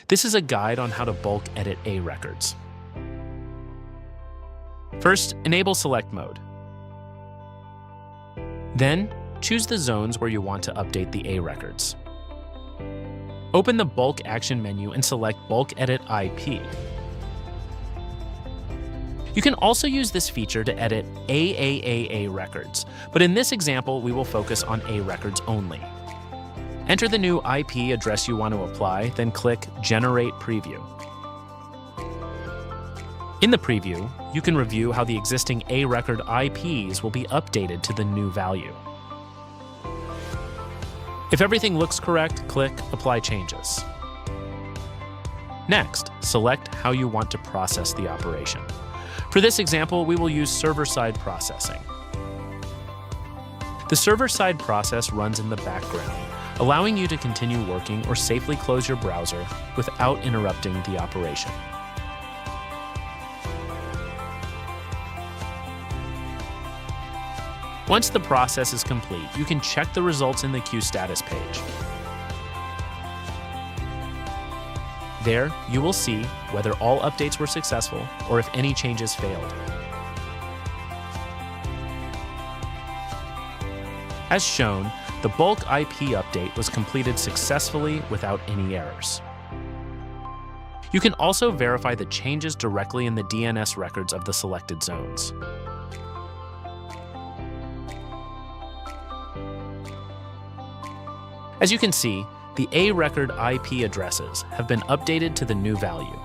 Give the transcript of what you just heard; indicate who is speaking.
Speaker 1: This is a guide on how to bulk edit A records. First, enable select mode. Then, choose the zones where you want to update the A records. Open the Bulk Action menu and select Bulk Edit IP. You can also use this feature to edit AAAA records, but in this example, we will focus on A records only. Enter the new IP address you want to apply, then click Generate Preview. In the preview, you can review how the existing A record IPs will be updated to the new value. If everything looks correct, click Apply Changes. Next, select how you want to process the operation. For this example, we will use server-side processing. The server-side process runs in the background, allowing you to continue working or safely close your browser without interrupting the operation. Once the process is complete, you can check the results in the queue status page. There, you will see whether all updates were successful or if any changes failed. As shown, the bulk IP update was completed successfully without any errors. You can also verify the changes directly in the DNS records of the selected zones. As you can see, the A record IP addresses have been updated to the new value.